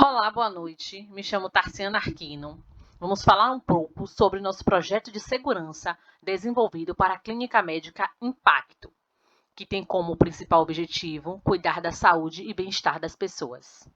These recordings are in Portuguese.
Olá, boa noite. Me chamo Tarciana Arquino. Vamos falar um pouco sobre nosso projeto de segurança desenvolvido para a Clínica Médica Impacto, que tem como principal objetivo cuidar da saúde e bem-estar das pessoas.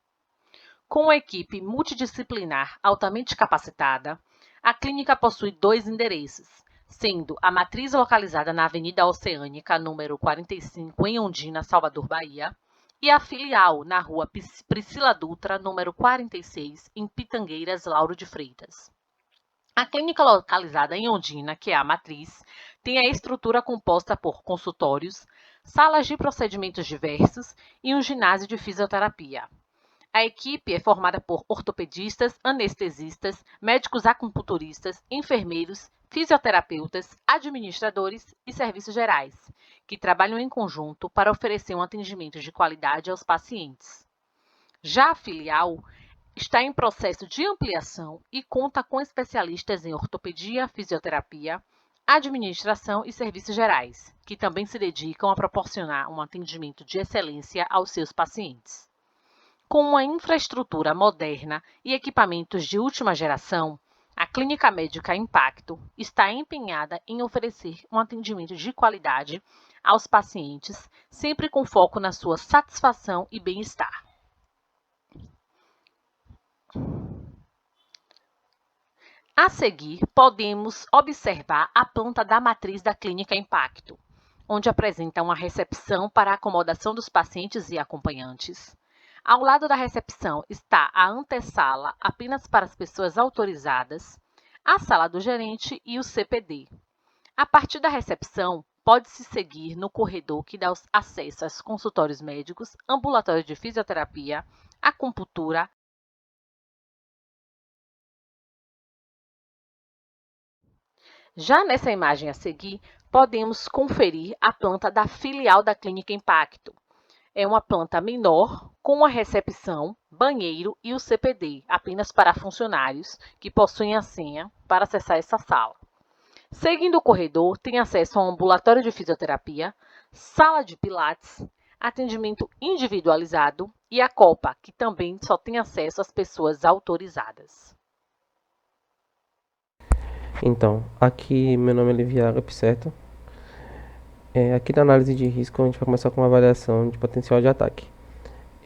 Com uma equipe multidisciplinar altamente capacitada, a clínica possui 2 endereços, sendo a matriz localizada na Avenida Oceânica, número 45, em Ondina, Salvador, Bahia, e a filial na Rua Priscila Dutra, número 46, em Pitangueiras, Lauro de Freitas. A clínica localizada em Ondina, que é a matriz, tem a estrutura composta por consultórios, salas de procedimentos diversos e um ginásio de fisioterapia. A equipe é formada por ortopedistas, anestesistas, médicos acupunturistas, enfermeiros, fisioterapeutas, administradores e serviços gerais, que trabalham em conjunto para oferecer um atendimento de qualidade aos pacientes. Já a filial está em processo de ampliação e conta com especialistas em ortopedia, fisioterapia, administração e serviços gerais, que também se dedicam a proporcionar um atendimento de excelência aos seus pacientes. Com uma infraestrutura moderna e equipamentos de última geração, a Clínica Médica Impacto está empenhada em oferecer um atendimento de qualidade aos pacientes, sempre com foco na sua satisfação e bem-estar. A seguir, podemos observar a planta da matriz da Clínica Impacto, onde apresenta uma recepção para a acomodação dos pacientes e acompanhantes. Ao lado da recepção está a antessala apenas para as pessoas autorizadas, a sala do gerente e o CPD. A partir da recepção, pode-se seguir no corredor que dá acesso aos consultórios médicos, ambulatório de fisioterapia, acupuntura. Já nessa imagem a seguir, podemos conferir a planta da filial da Clínica Impacto. É uma planta menor, com a recepção, banheiro e o CPD, apenas para funcionários que possuem a senha para acessar essa sala. Seguindo o corredor, tem acesso a um ambulatório de fisioterapia, sala de pilates, atendimento individualizado e a Copa, que também só tem acesso às pessoas autorizadas. Então, aqui meu nome é Liviaga, certo? Aqui na análise de risco a gente vai começar com uma avaliação de potencial de ataque.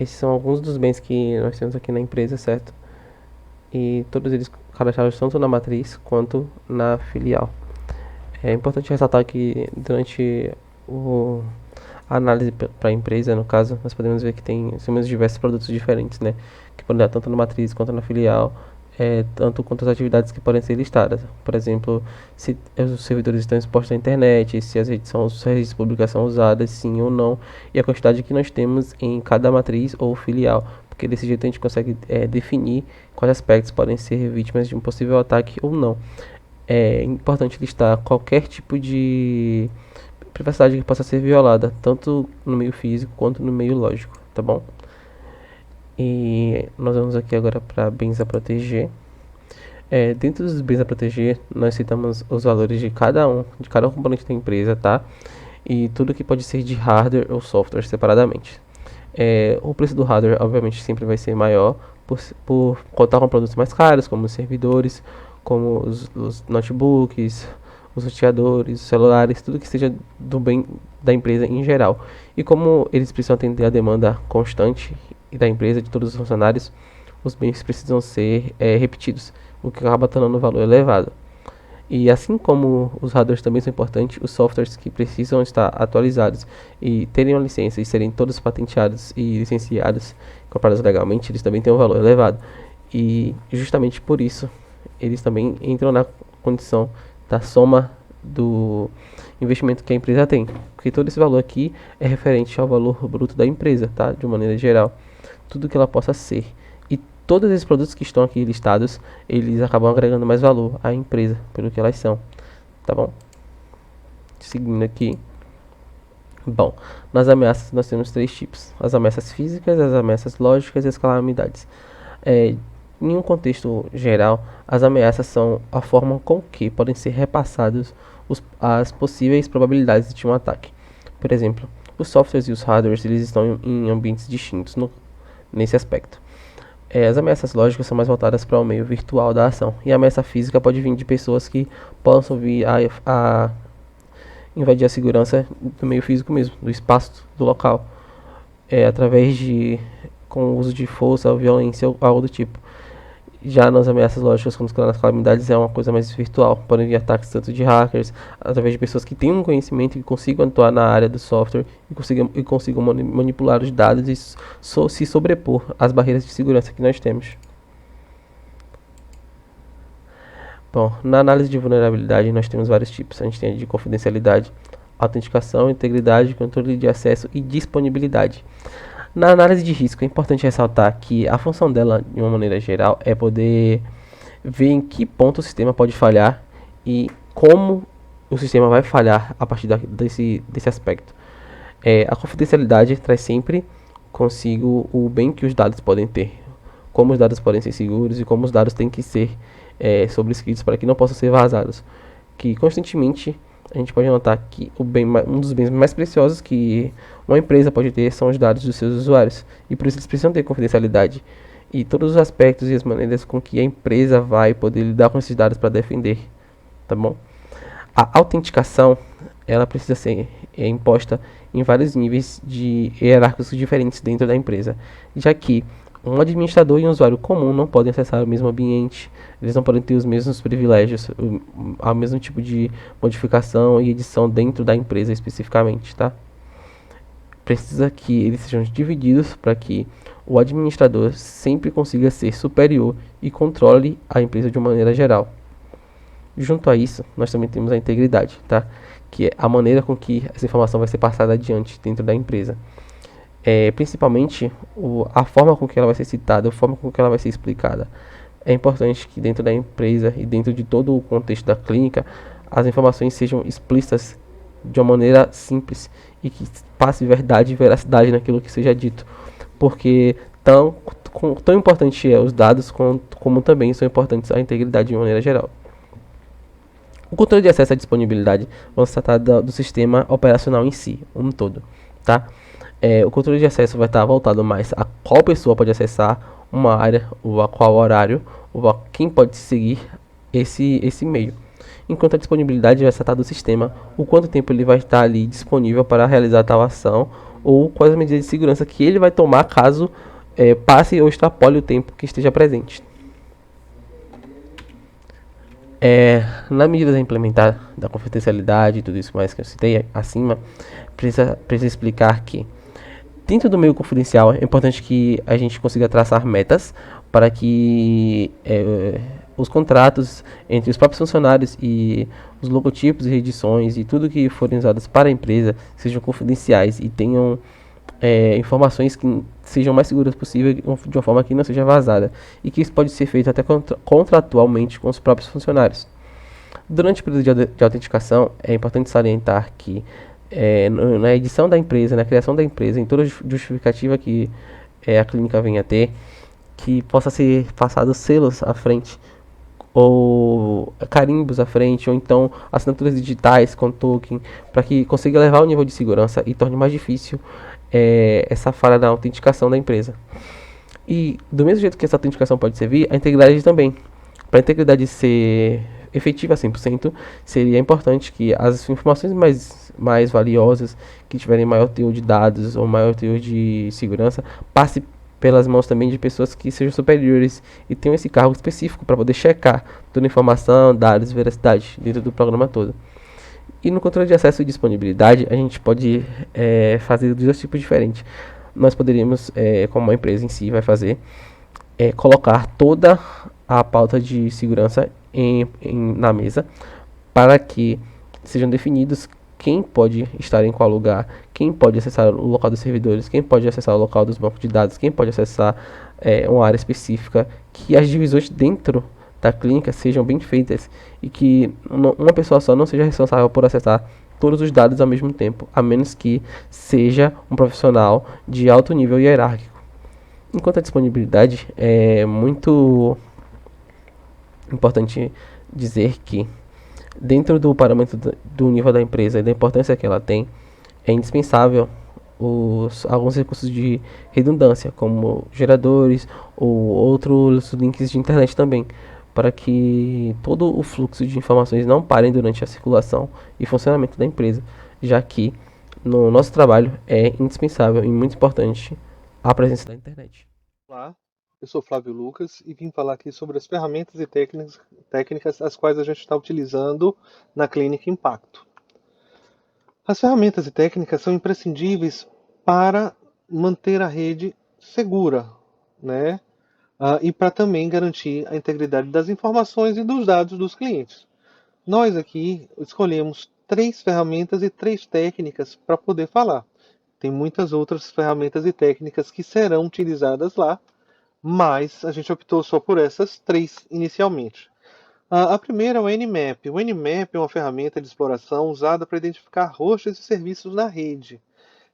Esses são alguns dos bens que nós temos aqui na empresa, certo? E todos eles cadastrados tanto na matriz quanto na filial. É importante ressaltar que durante a análise para a empresa, no caso, nós podemos ver que temos diversos produtos diferentes, né? Que podem dar tanto na matriz quanto na filial, tanto quanto as atividades que podem ser listadas. Por exemplo, se os servidores estão expostos à internet, se as redes de publicação usadas, sim ou não, e a quantidade que nós temos em cada matriz ou filial, porque desse jeito a gente consegue definir quais aspectos podem ser vítimas de um possível ataque ou não. É importante listar qualquer tipo de privacidade que possa ser violada, tanto no meio físico quanto no meio lógico, tá bom? E nós vamos aqui agora para bens a proteger. Dentro dos bens a proteger, nós citamos os valores de cada componente da empresa, tá? E tudo que pode ser de hardware ou software separadamente. O preço do hardware, obviamente, sempre vai ser maior por contar com produtos mais caros, como os servidores, como os notebooks, os roteadores, os celulares, tudo que seja do bem da empresa em geral. E como eles precisam atender a demanda constante da empresa, de todos os funcionários, os bens precisam ser repetidos, o que acaba tornando o valor elevado. E assim como os hardwares também são importantes, os softwares que precisam estar atualizados e terem uma licença e serem todos patenteados e licenciados, comprados legalmente, eles também têm um valor elevado. E justamente por isso, eles também entram na condição da soma do investimento que a empresa tem, porque todo esse valor aqui é referente ao valor bruto da empresa, tá? De uma maneira geral, tudo que ela possa ser. E todos esses produtos que estão aqui listados, eles acabam agregando mais valor à empresa, pelo que elas são, tá bom? Seguindo aqui. Bom, nas ameaças nós temos 3 tipos: as ameaças físicas, as ameaças lógicas e as calamidades. Em um contexto geral, as ameaças são a forma com que podem ser repassadas as possíveis probabilidades de um ataque. Por exemplo, os softwares e os hardwares eles estão em ambientes distintos nesse aspecto. As ameaças lógicas são mais voltadas para o meio virtual da ação, e a ameaça física pode vir de pessoas que possam vir a invadir a segurança do meio físico mesmo, do espaço, do local, através de com o uso de força, violência ou algo do tipo. Já nas ameaças lógicas, quando nas calamidades, é uma coisa mais virtual. Podem vir ataques tanto de hackers, através de pessoas que têm um conhecimento e consigam atuar na área do software e consigam manipular os dados e se sobrepor às barreiras de segurança que nós temos. Bom, na análise de vulnerabilidade nós temos vários tipos. A gente tem a de confidencialidade, autenticação, integridade, controle de acesso e disponibilidade. Na análise de risco, é importante ressaltar que a função dela, de uma maneira geral, é poder ver em que ponto o sistema pode falhar e como o sistema vai falhar a partir desse aspecto. A confidencialidade traz sempre consigo o bem que os dados podem ter, como os dados podem ser seguros e como os dados têm que ser sobrescritos para que não possam ser vazados. Que constantemente a gente pode notar que um dos bens mais preciosos que uma empresa pode ter são os dados dos seus usuários, e por isso eles precisam ter confidencialidade e todos os aspectos e as maneiras com que a empresa vai poder lidar com esses dados para defender, tá bom? A autenticação, ela precisa ser imposta em vários níveis de hierárquicos diferentes dentro da empresa, já que um administrador e um usuário comum não podem acessar o mesmo ambiente, eles não podem ter os mesmos privilégios, o mesmo tipo de modificação e edição dentro da empresa especificamente, tá? Precisa que eles sejam divididos para que o administrador sempre consiga ser superior e controle a empresa de uma maneira geral. Junto a isso, nós também temos a integridade, tá? Que é a maneira com que essa informação vai ser passada adiante dentro da empresa. Principalmente a forma com que ela vai ser citada, a forma com que ela vai ser explicada. É importante que dentro da empresa e dentro de todo o contexto da clínica, as informações sejam explícitas de uma maneira simples e que passe verdade e veracidade naquilo que seja dito. Porque tão importante é os dados como também são importantes a integridade de uma maneira geral. O controle de acesso à disponibilidade vamos tratar do sistema operacional em si, um todo, tá? O controle de acesso vai estar voltado mais a qual pessoa pode acessar uma área, ou a qual horário, ou a quem pode seguir esse meio. Enquanto a disponibilidade vai tratar do sistema, o quanto tempo ele vai estar ali disponível para realizar tal ação, ou quais as medidas de segurança que ele vai tomar caso passe ou extrapole o tempo que esteja presente. Na medida da implementar da confidencialidade e tudo isso mais que eu citei acima, precisa explicar que dentro do meio confidencial é importante que a gente consiga traçar metas para que os contratos entre os próprios funcionários e os logotipos e edições e tudo que forem usados para a empresa sejam confidenciais e tenham informações que sejam mais seguras possível de uma forma que não seja vazada, e que isso pode ser feito até contratualmente com os próprios funcionários. Durante o período de autenticação, é importante salientar que na edição da empresa, na criação da empresa, em toda justificativa que a clínica venha a ter, que possa ser passado selos à frente, ou carimbos à frente, ou então assinaturas digitais com token, para que consiga levar o nível de segurança e torne mais difícil essa falha da autenticação da empresa. E do mesmo jeito que essa autenticação pode servir, a integridade também. Para a integridade ser efetiva a 100%, seria importante que as informações mais valiosas, que tiverem maior teor de dados ou maior teor de segurança, passe pelas mãos também de pessoas que sejam superiores e tenham esse cargo específico para poder checar toda a informação, dados, veracidade dentro do programa todo. E no controle de acesso e disponibilidade, a gente pode fazer de dois tipos diferentes. Nós poderíamos, como a empresa em si vai fazer, colocar toda a pauta de segurança na mesa, para que sejam definidos quem pode estar em qual lugar, quem pode acessar o local dos servidores, quem pode acessar o local dos bancos de dados, quem pode acessar uma área específica, que as divisões dentro da clínica sejam bem feitas e que uma pessoa só não seja responsável por acessar todos os dados ao mesmo tempo, a menos que seja um profissional de alto nível hierárquico. Enquanto a disponibilidade, é muito importante dizer que dentro do parâmetro do nível da empresa e da importância que ela tem, é indispensável alguns recursos de redundância, como geradores ou outros links de internet também, para que todo o fluxo de informações não parem durante a circulação e funcionamento da empresa, já que no nosso trabalho é indispensável e muito importante a presença da internet. Olá, eu sou Flávio Lucas e vim falar aqui sobre as ferramentas e técnicas as quais a gente está utilizando na Clínica Impacto. As ferramentas e técnicas são imprescindíveis para manter a rede segura, né? E para também garantir a integridade das informações e dos dados dos clientes. Nós aqui escolhemos 3 ferramentas e 3 técnicas para poder falar. Tem muitas outras ferramentas e técnicas que serão utilizadas lá, mas a gente optou só por essas 3 inicialmente. A primeira é o Nmap. O Nmap é uma ferramenta de exploração usada para identificar hosts e serviços na rede.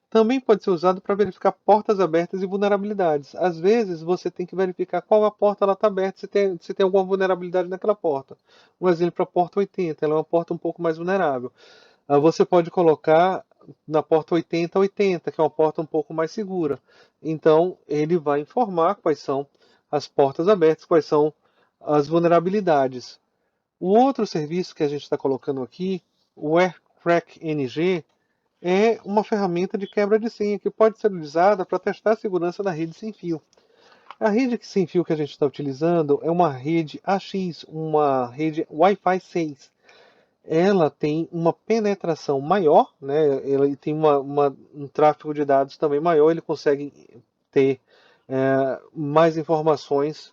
Também pode ser usado para verificar portas abertas e vulnerabilidades. Às vezes você tem que verificar qual a porta está aberta, se tem alguma vulnerabilidade naquela porta. Um exemplo para a porta 80, ela é uma porta um pouco mais vulnerável. Você pode colocar na porta 8080, que é uma porta um pouco mais segura. Então ele vai informar quais são as portas abertas, quais são as vulnerabilidades. O outro serviço que a gente está colocando aqui, o AirCrack NG, é uma ferramenta de quebra de senha que pode ser utilizada para testar a segurança da rede sem fio. A rede sem fio que a gente está utilizando é uma rede AX, uma rede Wi-Fi 6. Ela tem uma penetração maior, né? Ele tem um tráfego de dados também maior, ele consegue ter mais informações,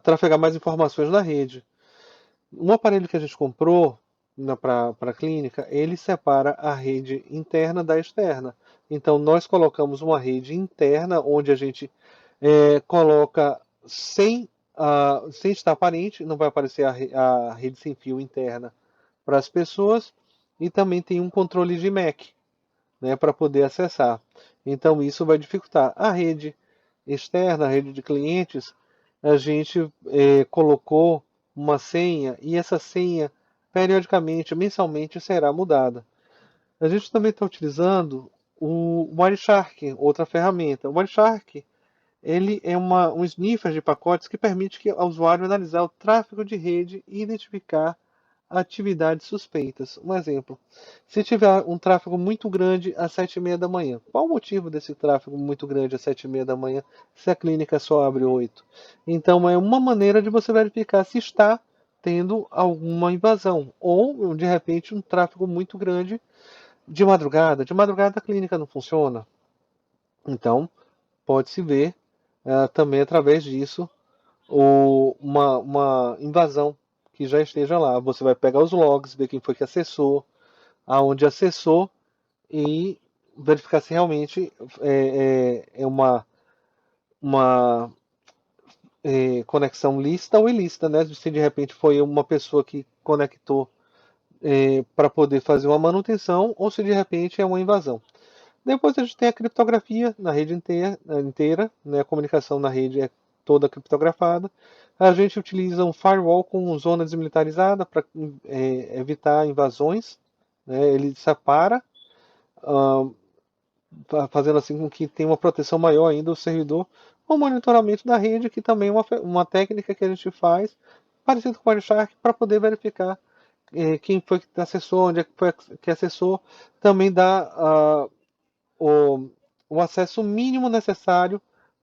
trafegar mais informações na rede. Um aparelho que a gente comprou para a clínica, ele separa a rede interna da externa. Então nós colocamos uma rede interna onde a gente coloca sem estar aparente, não vai aparecer a rede sem fio interna para as pessoas, e também tem um controle de MAC, né, para poder acessar. Então isso vai dificultar. A rede externa, a rede de clientes, a gente colocou uma senha, e essa senha periodicamente, mensalmente, será mudada. A gente também está utilizando o Wireshark, outra ferramenta. O Wireshark, ele é um sniffer de pacotes que permite que o usuário analisar o tráfego de rede e identificar atividades suspeitas. Um exemplo, se tiver um tráfego muito grande às 7h30 da manhã, qual o motivo desse tráfego muito grande às 7h30 da manhã, se a clínica só abre 8? Então é uma maneira de você verificar se está tendo alguma invasão, ou de repente um tráfego muito grande de madrugada. De madrugada a clínica não funciona. Então pode-se ver também através disso uma invasão que já esteja lá. Você vai pegar os logs, ver quem foi que acessou, aonde acessou, e verificar se realmente é uma conexão lícita ou ilícita, né? Se de repente foi uma pessoa que conectou para poder fazer uma manutenção, ou se de repente é uma invasão. Depois a gente tem a criptografia na rede inteira, né? A comunicação na rede é toda criptografada. A gente utiliza um firewall com zona desmilitarizada para evitar invasões, né? Ele separa, fazendo assim com que tenha uma proteção maior ainda do servidor. O monitoramento da rede, que também é uma técnica que a gente faz, parecido com o Wireshark, para poder verificar quem foi que acessou, onde é que foi que acessou. Também dá o acesso mínimo necessário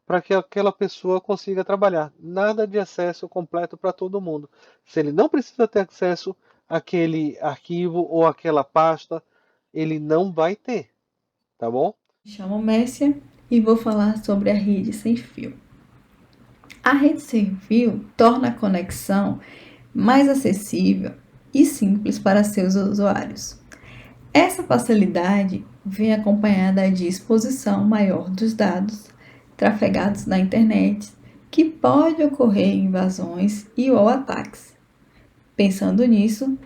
para que aquela pessoa consiga trabalhar. Nada de acesso completo para todo mundo. Se ele não precisa ter acesso àquele arquivo ou àquela pasta, ele não vai ter, tá bom? Me chamo Messia e vou falar sobre a rede sem fio. A rede sem fio torna a conexão mais acessível e simples para seus usuários. Essa facilidade vem acompanhada de exposição maior dos dados trafegados na internet, que pode ocorrer invasões e ou ataques. Pensando nisso,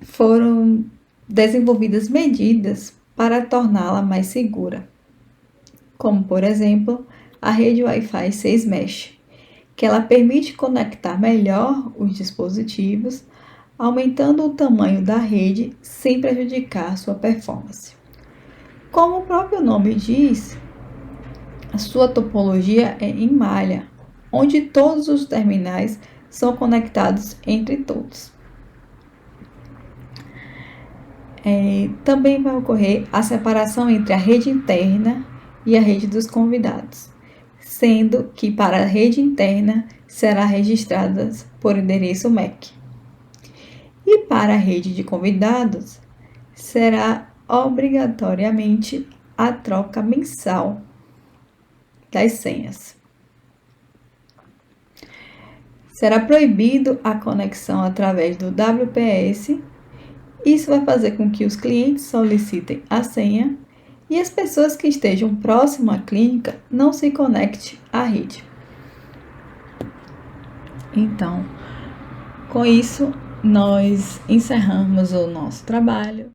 foram desenvolvidas medidas para torná-la mais segura, como por exemplo a rede Wi-Fi 6 Mesh, que ela permite conectar melhor os dispositivos, aumentando o tamanho da rede sem prejudicar sua performance. Como o próprio nome diz, a sua topologia é em malha, onde todos os terminais são conectados entre todos. Também vai ocorrer a separação entre a rede interna e a rede dos convidados, sendo que para a rede interna será registrada por endereço MAC. E para a rede de convidados será obrigatoriamente a troca mensal das senhas. Será proibido a conexão através do WPS. Isso vai fazer com que os clientes solicitem a senha e as pessoas que estejam próximas à clínica não se conectem à rede. Então, com isso, nós encerramos o nosso trabalho.